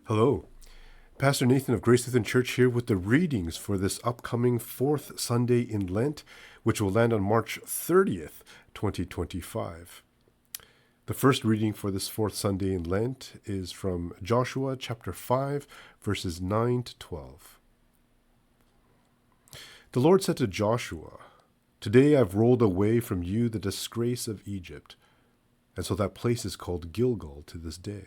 Hello, Pastor Nathan of Grace Lutheran Church here with the readings for this upcoming fourth Sunday in Lent, which will land on March 30th, 2025. The first reading for this fourth Sunday in Lent is from Joshua chapter 5, verses 9 to 12. The Lord said to Joshua, "Today I've rolled away from you the disgrace of Egypt," and so that place is called Gilgal to this day.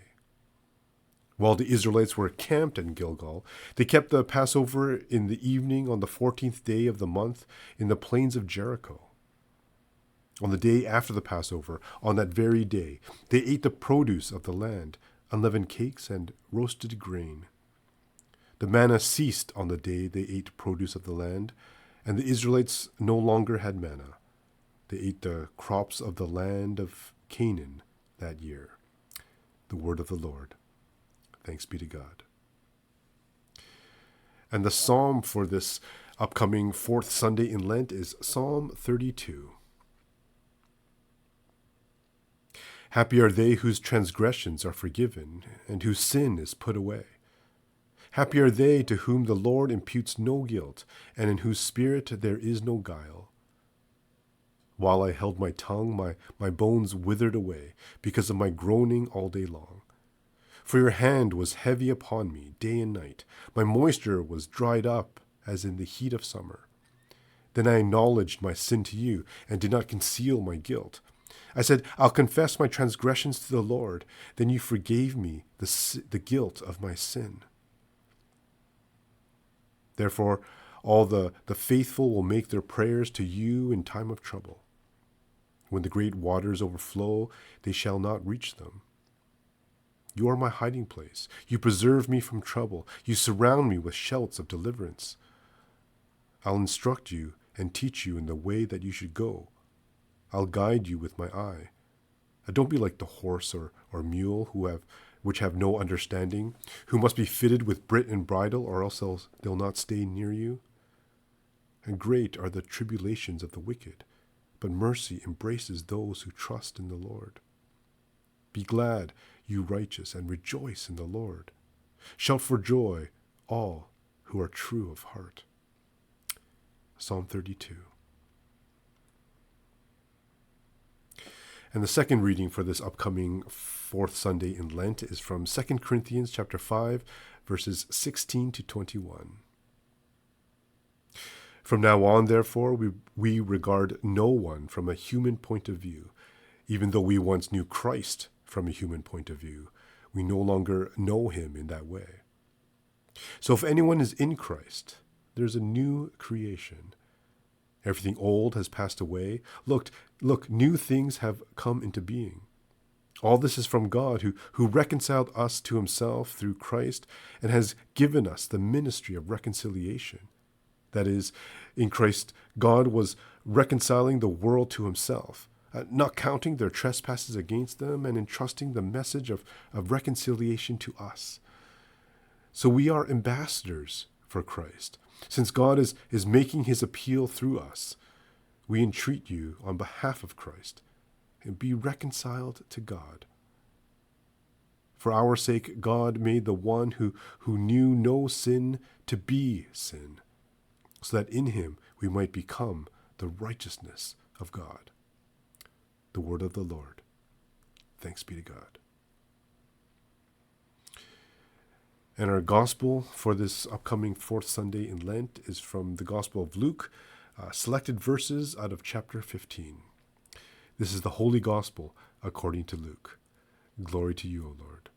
While the Israelites were camped in Gilgal, they kept the Passover in the evening on the 14th day of the month in the plains of Jericho. On the day after the Passover, on that very day, they ate the produce of the land, unleavened cakes and roasted grain. The manna ceased on the day they ate produce of the land, and the Israelites no longer had manna. They ate the crops of the land of Canaan that year. The word of the Lord. Thanks be to God. And the psalm for this upcoming fourth Sunday in Lent is Psalm 32. Happy are they whose transgressions are forgiven and whose sin is put away. Happy are they to whom the Lord imputes no guilt and in whose spirit there is no guile. While I held my tongue, my bones withered away because of my groaning all day long. For your hand was heavy upon me day and night. My moisture was dried up as in the heat of summer. Then I acknowledged my sin to you and did not conceal my guilt. I said, I'll confess my transgressions to the Lord. Then you forgave me the guilt of my sin. Therefore, all the faithful will make their prayers to you in time of trouble. When the great waters overflow, they shall not reach them. You are my hiding place. You preserve me from trouble. You surround me with shouts of deliverance. I'll instruct you and teach you in the way that you should go. I'll guide you with my eye. Don't be like the horse or mule which have no understanding, who must be fitted with bit and bridle, or else they'll not stay near you. And great are the tribulations of the wicked, but mercy embraces those who trust in the Lord. Be glad, you righteous, and rejoice in the Lord. Shout for joy, all who are true of heart. Psalm 32. And the second reading for this upcoming fourth Sunday in Lent is from 2 Corinthians chapter 5, verses 16 to 21. From now on, therefore, we regard no one from a human point of view. Even though we once knew Christ from a human point of view, we no longer know him in that way. So if anyone is in Christ, there's a new creation. Everything old has passed away. Look, new things have come into being. All this is from God, who reconciled us to himself through Christ and has given us the ministry of reconciliation. That is, in Christ, God was reconciling the world to himself, not counting their trespasses against them, and entrusting the message of reconciliation to us. So we are ambassadors for Christ. Since God is making his appeal through us, we entreat you on behalf of Christ, and be reconciled to God. For our sake, God made the one who knew no sin to be sin, so that in him we might become the righteousness of God. The word of the Lord. Thanks be to God. And our gospel for this upcoming fourth Sunday in Lent is from the Gospel of Luke, selected verses out of chapter 15. This is the Holy Gospel according to Luke. Glory to you, O Lord.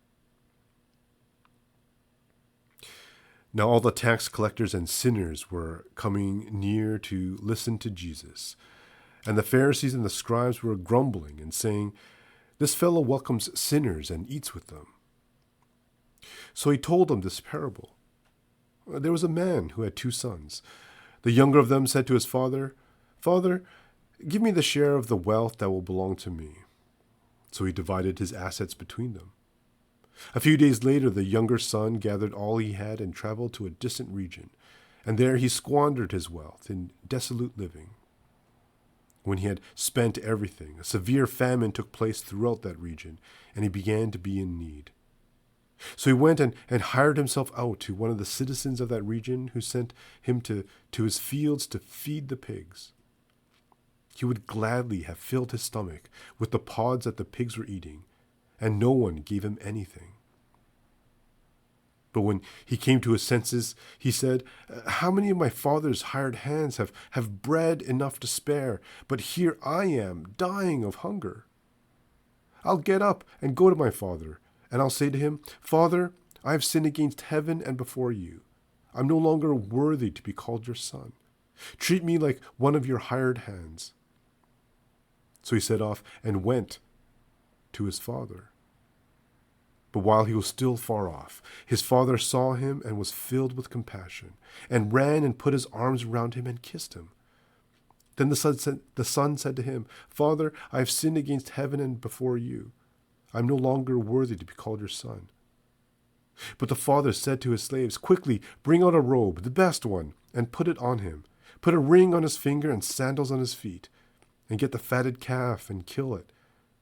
Now all the tax collectors and sinners were coming near to listen to Jesus. And the Pharisees and the scribes were grumbling and saying, "This fellow welcomes sinners and eats with them." So he told them this parable. There was a man who had 2 sons. The younger of them said to his father, "Father, give me the share of the wealth that will belong to me." So he divided his assets between them. A few days later, the younger son gathered all he had and traveled to a distant region, and there he squandered his wealth in dissolute living. When he had spent everything, a severe famine took place throughout that region, and he began to be in need. So he went and hired himself out to one of the citizens of that region, who sent him to his fields to feed the pigs. He would gladly have filled his stomach with the pods that the pigs were eating, and no one gave him anything. But when he came to his senses, he said, "How many of my father's hired hands have bread enough to spare, but here I am, dying of hunger? I'll get up and go to my father, and I'll say to him, 'Father, I have sinned against heaven and before you. I'm no longer worthy to be called your son. Treat me like one of your hired hands.'" So he set off and went to his father. But while he was still far off, his father saw him and was filled with compassion, and ran and put his arms around him and kissed him. Then the son said to him, "Father, I have sinned against heaven and before you. I am no longer worthy to be called your son." But the father said to his slaves, "Quickly, bring out a robe, the best one, and put it on him. Put a ring on his finger and sandals on his feet, and get the fatted calf and kill it,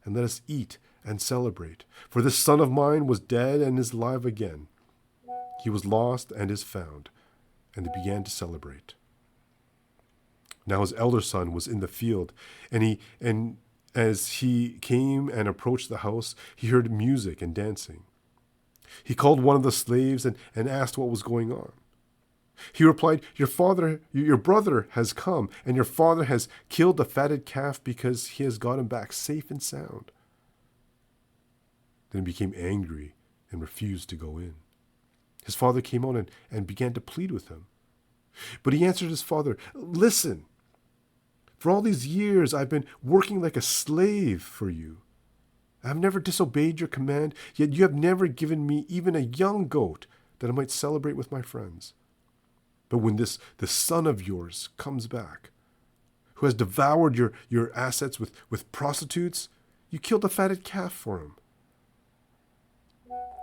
and let us eat and celebrate. For this son of mine was dead and is alive again. He was lost and is found." And they began to celebrate. Now his elder son was in the field, and as he came and approached the house, he heard music and dancing. He called one of the slaves and asked what was going on. He replied, Your brother has come, and your father has killed the fatted calf because he has got him back safe and sound." Then he became angry and refused to go in. His father came out and began to plead with him. But he answered his father, "Listen, for all these years I've been working like a slave for you. I have never disobeyed your command, yet you have never given me even a young goat that I might celebrate with my friends. But when this son of yours comes back, who has devoured your assets with prostitutes, you killed a fatted calf for him."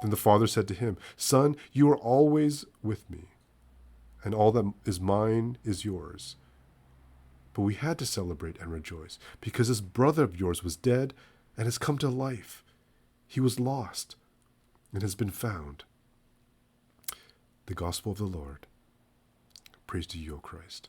Then the father said to him, "Son, you are always with me, and all that is mine is yours. But we had to celebrate and rejoice, because this brother of yours was dead and has come to life. He was lost and has been found." The Gospel of the Lord. Praise to you, O Christ.